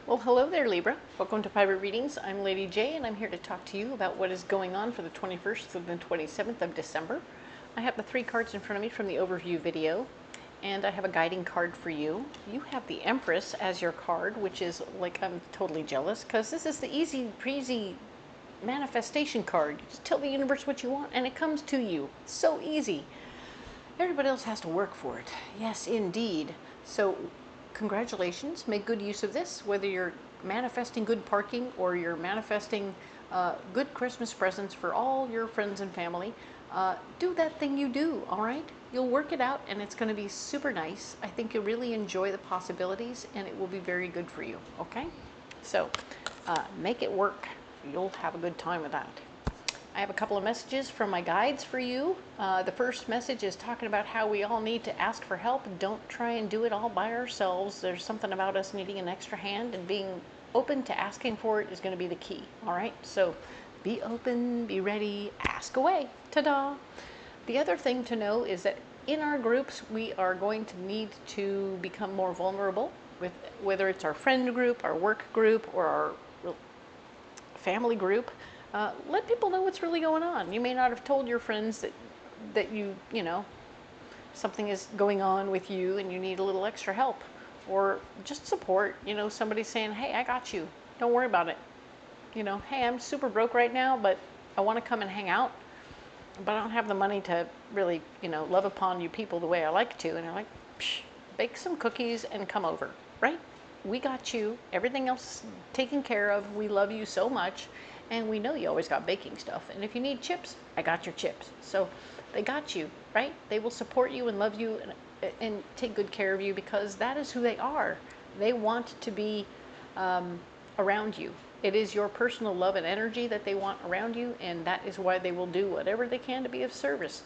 Well, hello there, Libra. Welcome to Private Readings. I'm Lady J, and I'm here to talk to you about what is going on for the 21st through the 27th of December. I have the 3 cards in front of me from the overview video, and I have a guiding card for you. You have the Empress as your card, which is like, I'm totally jealous, because this is the easy breezy manifestation card. You just tell the universe what you want, and it comes to you. It's so easy. Everybody else has to work for it. Yes, indeed. So, congratulations. Make good use of this, whether you're manifesting good parking or you're manifesting good Christmas presents for all your friends and family. Do that thing you do, all right? You'll work it out, and it's going to be super nice. I think you'll really enjoy the possibilities, and it will be very good for you, okay? So, make it work. You'll have a good time with that. I have a couple of messages from my guides for you. The first message is talking about how we all need to ask for help. Don't try and do it all by ourselves. There's something about us needing an extra hand, and being open to asking for it is going to be the key. All right, so be open, be ready, ask away. Ta-da! The other thing to know is that in our groups, we are going to need to become more vulnerable, with whether it's our friend group, our work group, or our family group. Let people know what's really going on. You may not have told your friends that you know, something is going on with you and you need a little extra help, or just support. You know, somebody saying, hey, I got you. Don't worry about it. You know, hey, I'm super broke right now, but I want to come and hang out, but I don't have the money to really, you know, love upon you people the way I like to. And they're like, psh, bake some cookies and come over, right? We got you. Everything else is taken care of. We love you so much. And we know you always got baking stuff. And if you need chips, I got your chips. So they got you, right? They will support you and love you and take good care of you, because that is who they are. They want to be around you. It is your personal love and energy that they want around you, and that is why they will do whatever they can to be of service.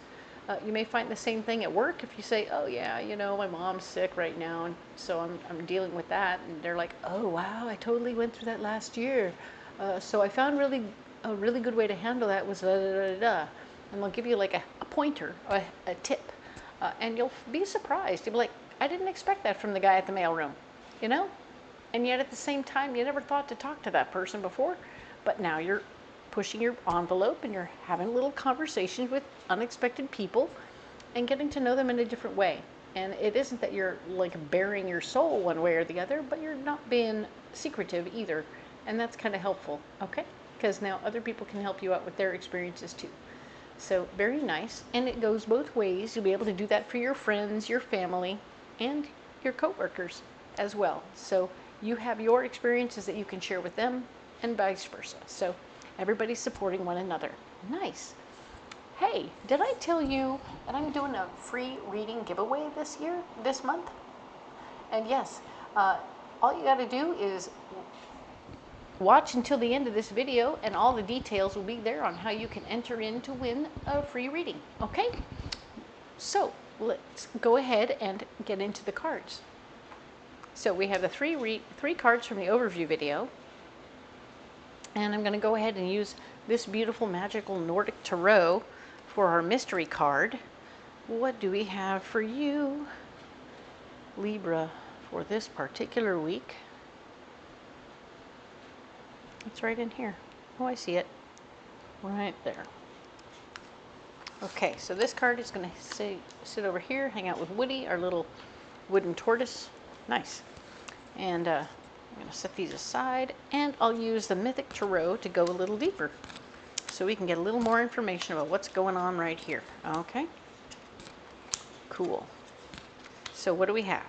You may find the same thing at work if you say, oh yeah, you know, my mom's sick right now, and so I'm dealing with that. And they're like, oh wow, I totally went through that last year. So I found a really good way to handle that was da-da-da-da. And they'll give you like a pointer, a tip, and you'll be surprised. You'll be like, I didn't expect that from the guy at the mailroom, you know? And yet at the same time, you never thought to talk to that person before, but now you're pushing your envelope and you're having little conversations with unexpected people and getting to know them in a different way. And it isn't that you're like bearing your soul one way or the other, but you're not being secretive either. And that's kind of helpful, okay? Because now other people can help you out with their experiences too. So very nice. And it goes both ways. You'll be able to do that for your friends, your family, and your coworkers as well. So you have your experiences that you can share with them, and vice versa. So everybody's supporting one another. Nice. Hey, did I tell you that I'm doing a free reading giveaway this month? And yes, all you got to do is watch until the end of this video, and all the details will be there on how you can enter in to win a free reading, okay? So let's go ahead and get into the cards. So we have the three cards from the overview video, and I'm going to go ahead and use this beautiful magical Nordic tarot for our mystery card. What do we have for you, Libra, for this particular week? It's right in here. Oh, I see it. Right there. Okay, so this card is going to sit over here, hang out with Woody, our little wooden tortoise. Nice. And I'm going to set these aside, and I'll use the Mythic Tarot to go a little deeper, so we can get a little more information about what's going on right here. Okay? Cool. So what do we have?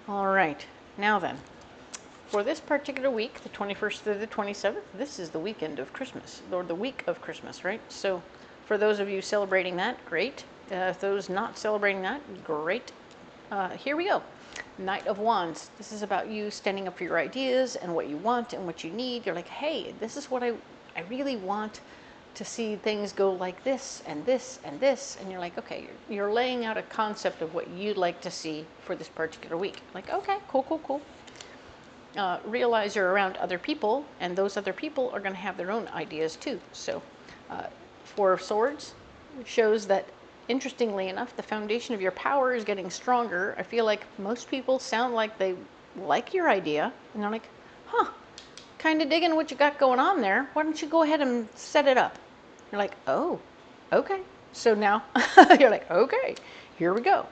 All right. Now then, for this particular week, the 21st through the 27th, this is the weekend of Christmas, or the week of Christmas, right? So for those of you celebrating that, great. Those not celebrating that, great. Here we go. Knight of Wands. This is about you standing up for your ideas and what you want and what you need. You're like, hey, this is what I really want to see things go like this and this and this. And you're like, okay, you're laying out a concept of what you'd like to see for this particular week. Like, okay, cool, cool, cool. Realize you're around other people, and those other people are going to have their own ideas too. So, Four of Swords shows that, interestingly enough, the foundation of your power is getting stronger. I feel like most people sound like they like your idea, and they're like, huh, kind of digging what you got going on there. Why don't you go ahead and set it up? You're like, oh, okay. So now you're like, okay, here we go.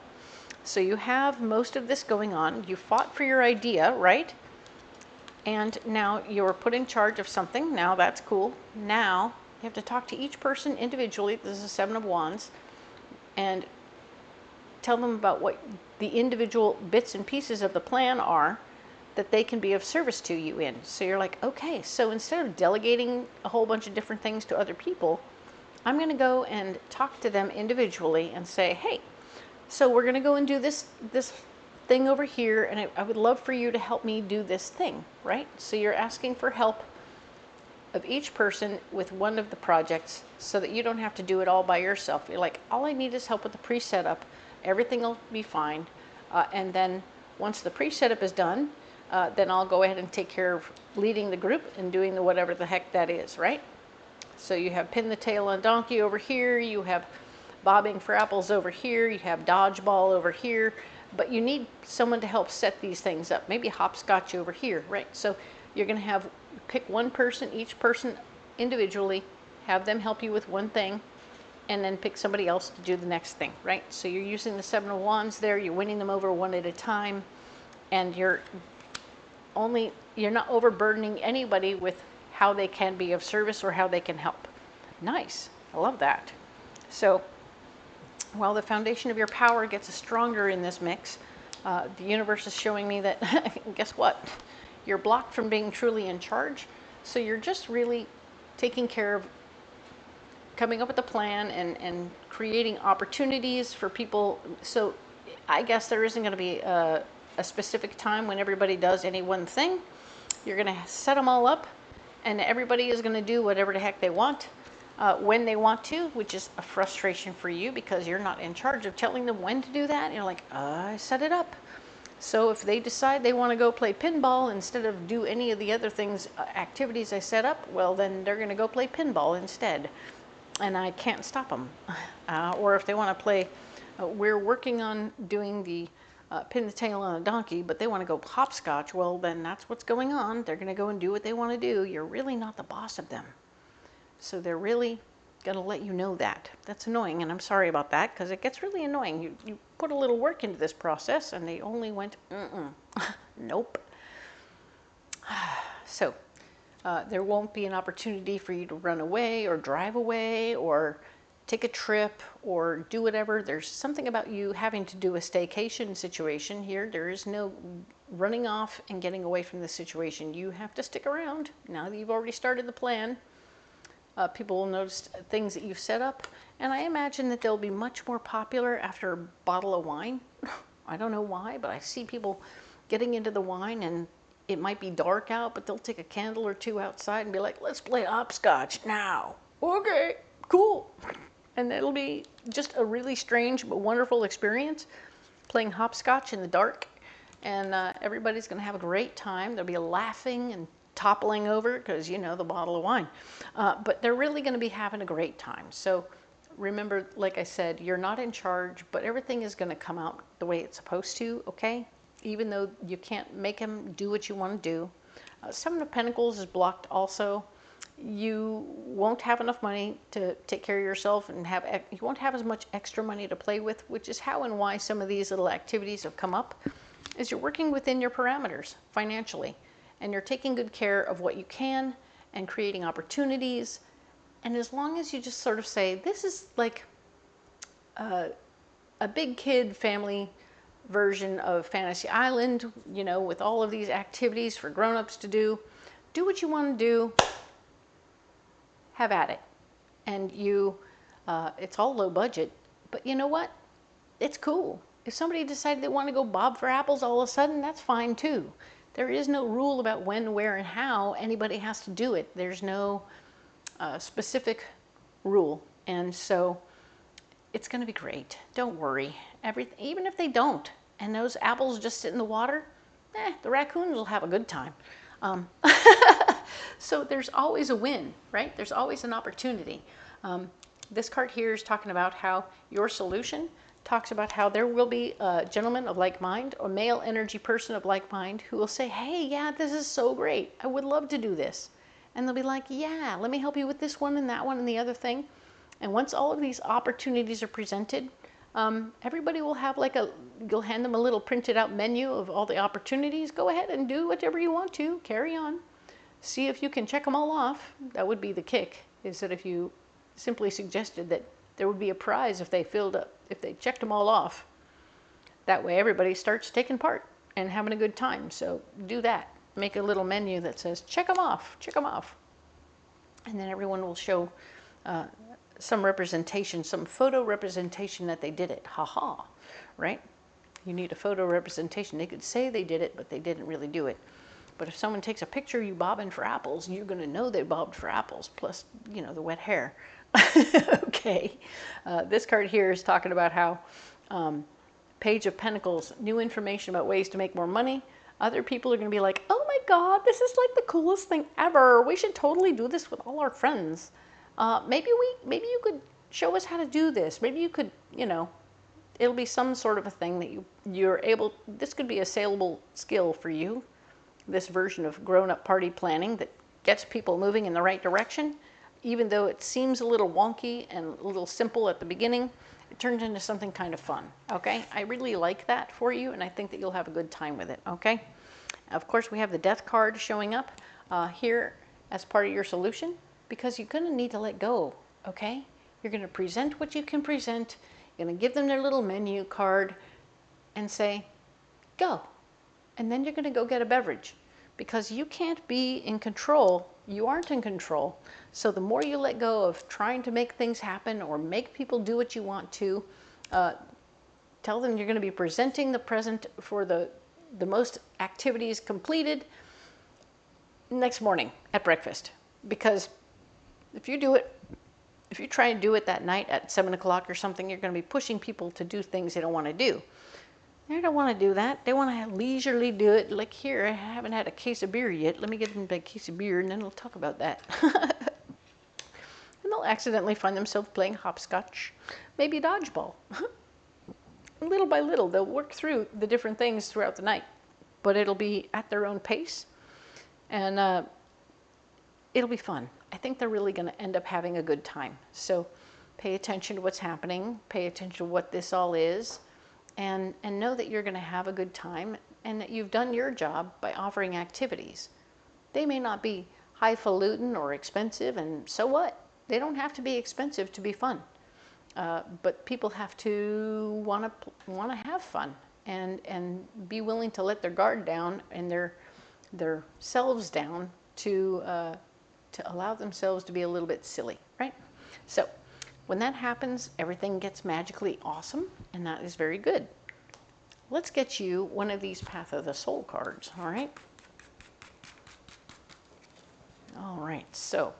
So you have most of this going on. You fought for your idea, right? And now you're put in charge of something. Now that's cool. Now you have to talk to each person individually. This is a 7 of Wands. And tell them about what the individual bits and pieces of the plan are that they can be of service to you in. So you're like, okay, so instead of delegating a whole bunch of different things to other people, I'm going to go and talk to them individually and say, hey, so we're going to go and do this thing over here, and I would love for you to help me do this thing, right? So you're asking for help of each person with one of the projects so that you don't have to do it all by yourself. You're like, all I need is help with the pre-setup. Everything will be fine. And then once the pre-setup is done, then I'll go ahead and take care of leading the group and doing the whatever the heck that is, right? So you have pin the tail on donkey over here. You have bobbing for apples over here. You have dodgeball over here. But you need someone to help set these things up. Maybe hopscotch over here, right? So you're going to have, pick one person, each person individually, have them help you with one thing, and then pick somebody else to do the next thing, right? So you're using the 7 of Wands there. You're winning them over one at a time, and you're not overburdening anybody with how they can be of service or how they can help. Nice. I love that. So while the foundation of your power gets stronger in this mix, the universe is showing me that, guess what? You're blocked from being truly in charge. So you're just really taking care of coming up with a plan and creating opportunities for people. So I guess there isn't going to be a specific time when everybody does any one thing. You're going to set them all up, and everybody is going to do whatever the heck they want. When they want to, which is a frustration for you because you're not in charge of telling them when to do that. You're like, I set it up. So if they decide they want to go play pinball instead of do any of the other things, activities I set up, well, then they're going to go play pinball instead. And I can't stop them. Or if they want to play, we're working on doing the pin the tail on a donkey, but they want to go hopscotch, well, then that's what's going on. They're going to go and do what they want to do. You're really not the boss of them. So they're really going to let you know that. That's annoying, and I'm sorry about that, because it gets really annoying. You put a little work into this process, and they only went, nope. So there won't be an opportunity for you to run away or drive away or take a trip or do whatever. There's something about you having to do a staycation situation here. There is no running off and getting away from the situation. You have to stick around now that you've already started the plan. People will notice things that you've set up, and I imagine that they'll be much more popular after a bottle of wine. I don't know why, but I see people getting into the wine, and it might be dark out, but they'll take a candle or two outside and be like, let's play hopscotch now. Okay, cool. And it'll be just a really strange but wonderful experience playing hopscotch in the dark, and everybody's going to have a great time. There'll be laughing and toppling over because, you know, the bottle of wine. But they're really going to be having a great time. So remember, like I said, you're not in charge, but everything is going to come out the way it's supposed to, okay? Even though you can't make them do what you want to do. 7 of Pentacles is blocked also. You won't have enough money to take care of yourself, and you won't have as much extra money to play with, which is how and why some of these little activities have come up, is you're working within your parameters financially. And you're taking good care of what you can and creating opportunities. And as long as you just sort of say, this is like a big kid family version of Fantasy Island, you know, with all of these activities for grown-ups to do. Do what you want to do. Have at it. And it's all low budget. But you know what? It's cool. If somebody decided they want to go bob for apples all of a sudden, that's fine too. There is no rule about when, where, and how anybody has to do it. There's no specific rule. And so it's going to be great. Don't worry. Even if they don't, and those apples just sit in the water, the raccoons will have a good time. So there's always a win, right? There's always an opportunity. This card here is talking about how your solution talks about how there will be a gentleman of like mind, or male energy person of like mind, who will say, hey, yeah, this is so great. I would love to do this. And they'll be like, yeah, let me help you with this one and that one and the other thing. And once all of these opportunities are presented, everybody will have like you'll hand them a little printed out menu of all the opportunities. Go ahead and do whatever you want to. Carry on. See if you can check them all off. That would be the kick, is that if you simply suggested that there would be a prize if they checked them all off. That way everybody starts taking part and having a good time. So do that. Make a little menu that says, check them off, check them off. And then everyone will show some representation, some photo representation that they did it. Ha-ha, right? You need a photo representation. They could say they did it, but they didn't really do it. But if someone takes a picture of you bobbing for apples, you're going to know they bobbed for apples, plus, you know, the wet hair. Okay. This card here is talking about how Page of Pentacles, new information about ways to make more money. Other people are going to be like, oh my God, this is like the coolest thing ever. We should totally do this with all our friends. Maybe you could show us how to do this. Maybe you could, you know, it'll be some sort of a thing that you're able, this could be a saleable skill for you. This version of grown-up party planning that gets people moving in the right direction. Even though it seems a little wonky and a little simple at the beginning, it turns into something kind of fun, okay? I really like that for you, and I think that you'll have a good time with it, okay? Of course, we have the Death card showing up here as part of your solution, because you're going to need to let go, okay? You're going to present what you can present. You're going to give them their little menu card and say, go. And then you're going to go get a beverage, because you can't be in control. You aren't in control. So the more you let go of trying to make things happen or make people do what you want to, tell them you're going to be presenting the present for the most activities completed next morning at breakfast. Because if you do it, if you try and do it that night at 7 o'clock or something, you're going to be pushing people to do things they don't want to do. They don't want to do that. They want to leisurely do it. Like here, I haven't had a case of beer yet. Let me get them a case of beer and then we'll talk about that. And they'll accidentally find themselves playing hopscotch, maybe dodgeball. Little by little, they'll work through the different things throughout the night, but it'll be at their own pace, and it'll be fun. I think they're really going to end up having a good time. So pay attention to what's happening, pay attention to what this all is, and know that you're going to have a good time and that you've done your job by offering activities. They may not be highfalutin or expensive, and so what? They don't have to be expensive to be fun. But people have to want to have fun and be willing to let their guard down and their selves down to allow themselves to be a little bit silly, right? So when that happens, everything gets magically awesome, and that is very good. Let's get you one of these Path of the Soul cards, all right? All right, so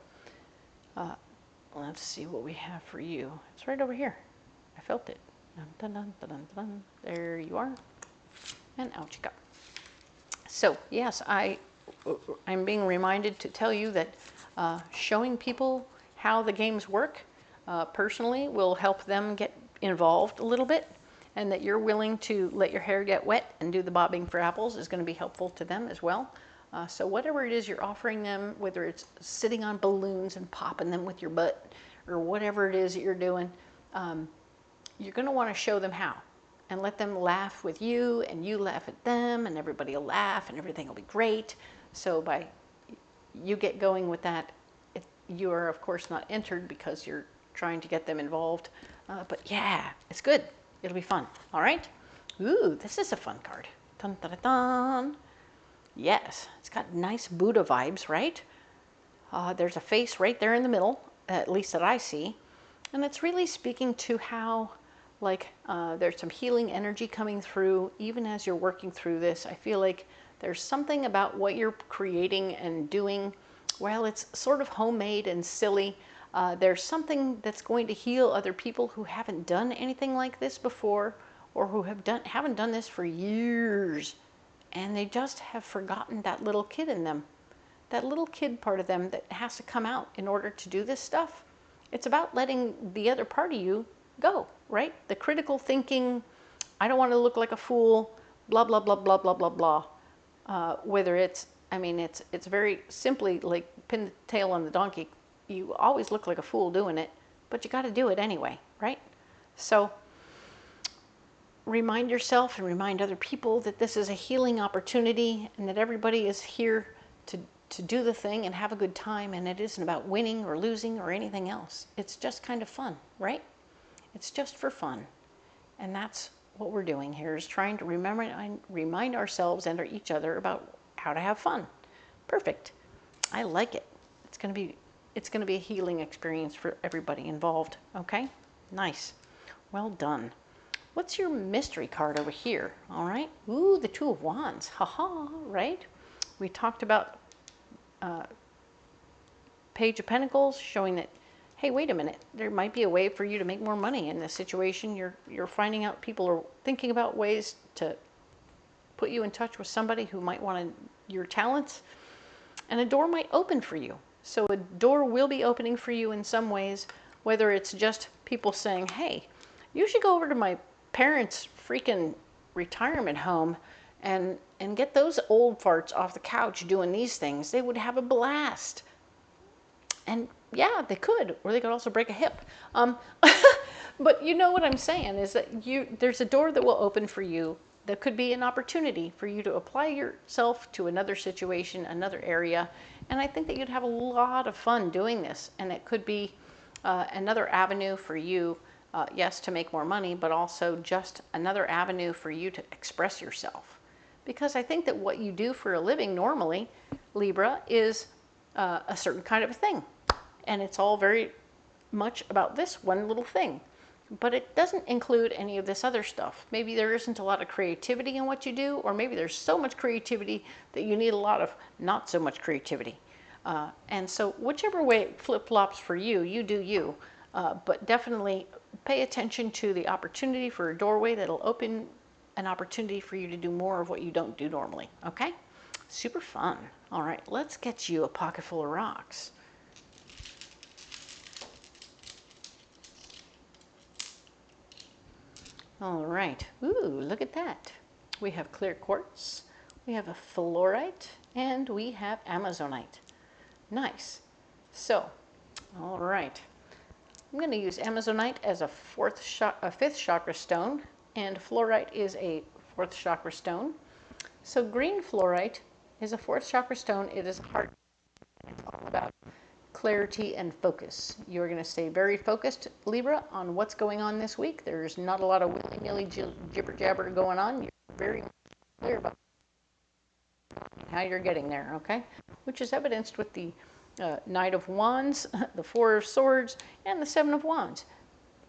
let's see what we have for you. It's right over here. I felt it. Dun, dun, dun, dun, dun. There you are. And out you go. So, yes, I'm being reminded to tell you that showing people how the games work personally will help them get involved a little bit, and that you're willing to let your hair get wet and do the bobbing for apples is going to be helpful to them as well. So whatever it is you're offering them, whether it's sitting on balloons and popping them with your butt or whatever it is that you're doing, you're going to want to show them how and let them laugh with you and you laugh at them and everybody will laugh and everything will be great. So by you get going with that, you are of course not entered because you're trying to get them involved. But yeah, it's good. It'll be fun. All right. Ooh, this is a fun card. Dun, dun, dun, dun. Yes, it's got nice Buddha vibes, right? There's a face right there in the middle, at least that I see. And it's really speaking to how, like, there's some healing energy coming through, even as you're working through this. I feel like there's something about what you're creating and doing, while it's sort of homemade and silly, there's something that's going to heal other people who haven't done anything like this before, or who haven't done this for years. And they just have forgotten that little kid in them, that little kid part of them that has to come out in order to do this stuff. It's about letting the other part of you go, right? The critical thinking, I don't want to look like a fool, blah, blah, blah, blah, blah, blah, blah. Whether it's, I mean, it's very simply like pin the tail on the donkey. You always look like a fool doing it, but you got to do it anyway, right? So remind yourself and remind other people that this is a healing opportunity and that everybody is here to do the thing and have a good time, and it isn't about winning or losing or anything else. It's just kind of fun, right? It's just for fun. And that's what we're doing here, is trying to remind ourselves and each other about how to have fun. Perfect. I like it. It's going to be a healing experience for everybody involved. Okay? Nice. Well done. What's your mystery card over here? All right. Ooh, the Two of Wands. Haha, right? We talked about Page of Pentacles, showing that, hey, wait a minute, there might be a way for you to make more money in this situation. You're finding out people are thinking about ways to put you in touch with somebody who might want your talents, and a door might open for you. So a door will be opening for you in some ways, whether it's just people saying, hey, you should go over to my parents' freaking retirement home and get those old farts off the couch doing these things. They would have a blast. And yeah, they could, or they could also break a hip. But you know what I'm saying is that there's a door that will open for you. That could be an opportunity for you to apply yourself to another situation, another area. And I think that you'd have a lot of fun doing this. And it could be another avenue for you, yes, to make more money, but also just another avenue for you to express yourself. Because I think that what you do for a living normally, Libra, is a certain kind of a thing. And it's all very much about this one little thing. But it doesn't include any of this other stuff. Maybe there isn't a lot of creativity in what you do, or maybe there's so much creativity that you need a lot of not so much creativity. And so whichever way it flip-flops for you, you do you. But definitely pay attention to the opportunity for a doorway that'll open an opportunity for you to do more of what you don't do normally. Okay? Super fun. All right, let's get you a pocket full of rocks. All right. Ooh, look at that. We have clear quartz, we have a fluorite, and we have amazonite. Nice. So, all right. I'm going to use amazonite as a fifth chakra stone, and fluorite is a fourth chakra stone. So green fluorite is a fourth chakra stone. It is heart. It's all about clarity and focus. You're going to stay very focused, Libra, on what's going on this week. There's not a lot of willy-nilly jibber-jabber going on. You're very clear about how you're getting there, okay? Which is evidenced with the Knight of Wands, the Four of Swords, and the Seven of Wands.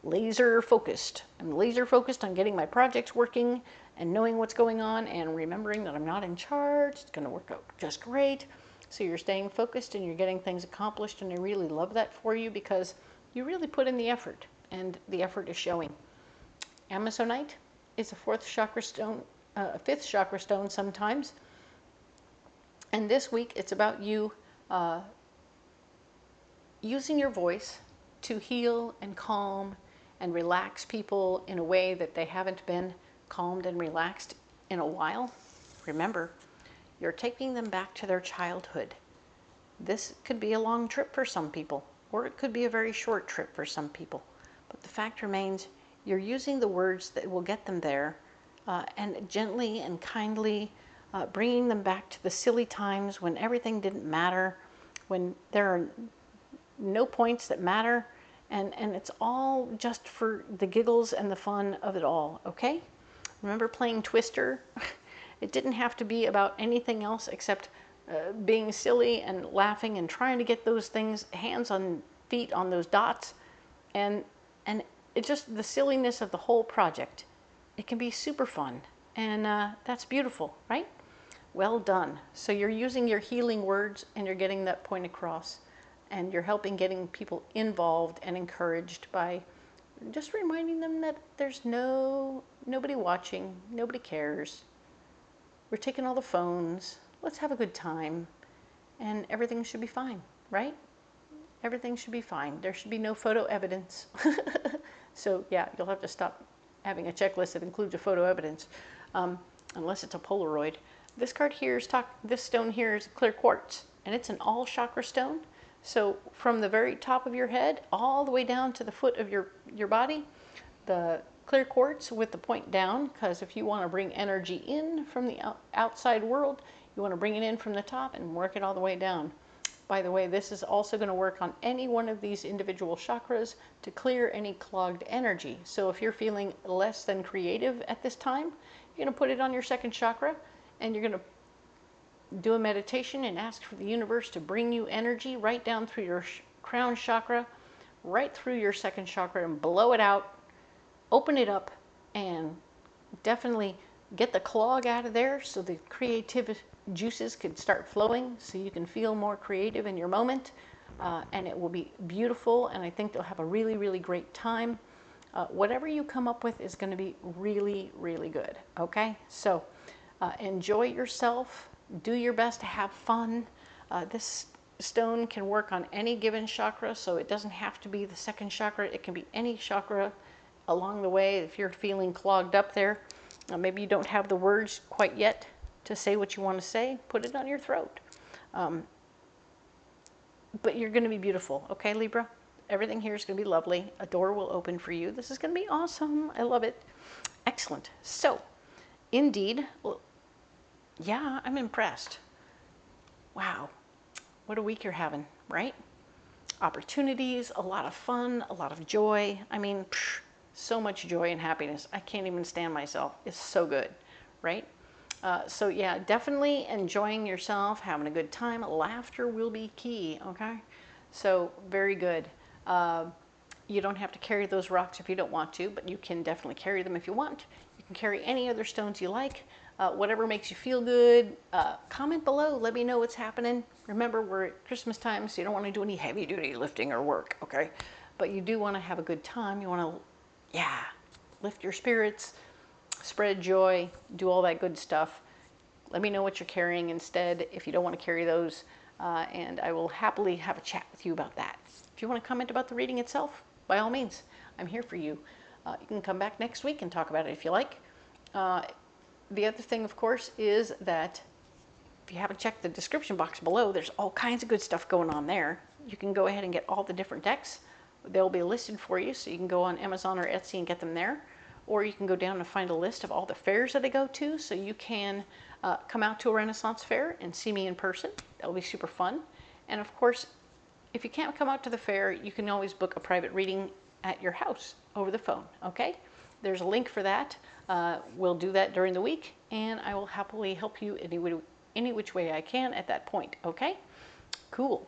Laser focused. I'm laser focused on getting my projects working and knowing what's going on and remembering that I'm not in charge. It's going to work out just great. So you're staying focused and you're getting things accomplished, and I really love that for you because you really put in the effort, and the effort is showing. Amazonite is a fourth chakra stone, a fifth chakra stone sometimes. And this week it's about you using your voice to heal and calm and relax people in a way that they haven't been calmed and relaxed in a while. Remember, you're taking them back to their childhood. This could be a long trip for some people, or it could be a very short trip for some people. But the fact remains, you're using the words that will get them there, and gently and kindly bringing them back to the silly times when everything didn't matter, when there are no points that matter, and it's all just for the giggles and the fun of it all, okay? Remember playing Twister? It didn't have to be about anything else except being silly and laughing and trying to get those things, hands on feet on those dots, and it's just the silliness of the whole project. It can be super fun, and that's beautiful, right? Well done. So you're using your healing words and you're getting that point across, and you're helping getting people involved and encouraged by just reminding them that there's nobody watching, nobody cares. We're taking all the phones. Let's have a good time, and everything should be fine, right? Everything should be fine. There should be no photo evidence. So yeah, you'll have to stop having a checklist that includes a photo evidence, unless it's a Polaroid. This card here is this stone here is clear quartz, and it's an all chakra stone. So from the very top of your head all the way down to the foot of your body, the clear quartz with the point down, because if you want to bring energy in from the outside world, you want to bring it in from the top and work it all the way down. By the way, this is also going to work on any one of these individual chakras to clear any clogged energy. So if you're feeling less than creative at this time, you're going to put it on your second chakra, and you're going to do a meditation and ask for the universe to bring you energy right down through your crown chakra, right through your second chakra, and blow it out, open it up, and definitely get the clog out of there so the creative juices can start flowing, so you can feel more creative in your moment, and it will be beautiful, and I think you'll have a really, really great time. Whatever you come up with is going to be really, really good, okay? So enjoy yourself, do your best to have fun. This stone can work on any given chakra, so it doesn't have to be the second chakra. It can be any chakra along the way. If you're feeling clogged up there, maybe you don't have the words quite yet to say what you want to say, put it on your throat. But you're going to be beautiful, okay, Libra? Everything here is going to be lovely. A door will open for you. This is going to be awesome. I love it. Excellent. So, indeed, well, yeah, I'm impressed. Wow. What a week you're having, right? Opportunities, a lot of fun, a lot of joy. I mean, so much joy and happiness. I can't even stand myself. It's so good, right? So yeah, definitely enjoying yourself, having a good time. Laughter will be key, okay? So very good. You don't have to carry those rocks if you don't want to, but you can definitely carry them if you want. You can carry any other stones you like. Whatever makes you feel good. Comment below. Let me know what's happening. Remember, we're at Christmas time, so you don't want to do any heavy-duty lifting or work, okay? But you do want to have a good time. You want to, yeah, lift your spirits, spread joy, do all that good stuff. Let me know what you're carrying instead if you don't want to carry those, and I will happily have a chat with you about that. If you want to comment about the reading itself, by all means, I'm here for you. You can come back next week and talk about it if you like. The other thing, of course, is that if you haven't checked the description box below, there's all kinds of good stuff going on there. You can go ahead and get all the different decks. They'll be listed for you, so you can go on Amazon or Etsy and get them there. Or you can go down and find a list of all the fairs that I go to, so you can come out to a Renaissance fair and see me in person. That'll be super fun. And of course, if you can't come out to the fair, you can always book a private reading at your house over the phone, okay? There's a link for that. We'll do that during the week, and I will happily help you any which way I can at that point, okay? Cool.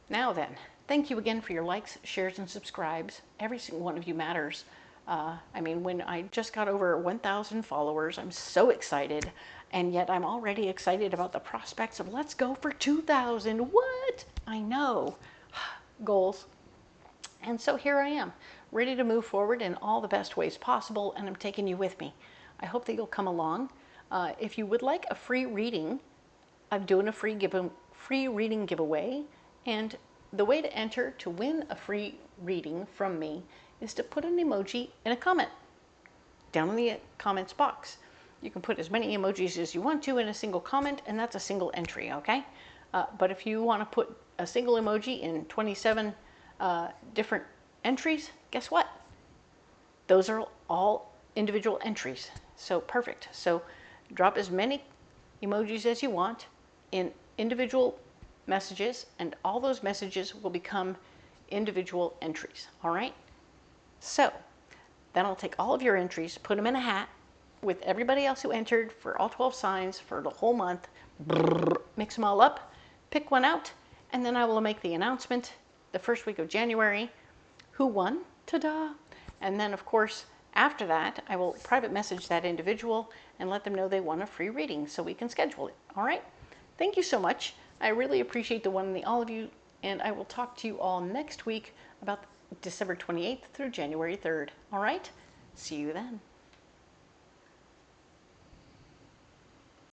Now then, thank you again for your likes, shares, and subscribes. Every single one of you matters. I mean, when I just got over 1,000 followers, I'm so excited, and yet I'm already excited about the prospects of let's go for 2,000. What? I know. Goals. And so here I am, ready to move forward in all the best ways possible, and I'm taking you with me. I hope that you'll come along. If you would like a free reading, I'm doing a free reading giveaway, and the way to enter to win a free reading from me is to put an emoji in a comment down in the comments box. You can put as many emojis as you want to in a single comment, and that's a single entry, okay? But if you want to put a single emoji in 27 different entries, guess what? Those are all individual entries. So perfect. So drop as many emojis as you want in individual messages, and all those messages will become individual entries, all right? So then I'll take all of your entries, put them in a hat with everybody else who entered for all 12 signs for the whole month, mix them all up, pick one out, and then I will make the announcement the first week of January, who won, ta-da! And then, of course, after that, I will private message that individual and let them know they want a free reading so we can schedule it, all right? Thank you so much. I really appreciate the one and the all of you, and I will talk to you all next week about December 28th through January 3rd, all right? See you then.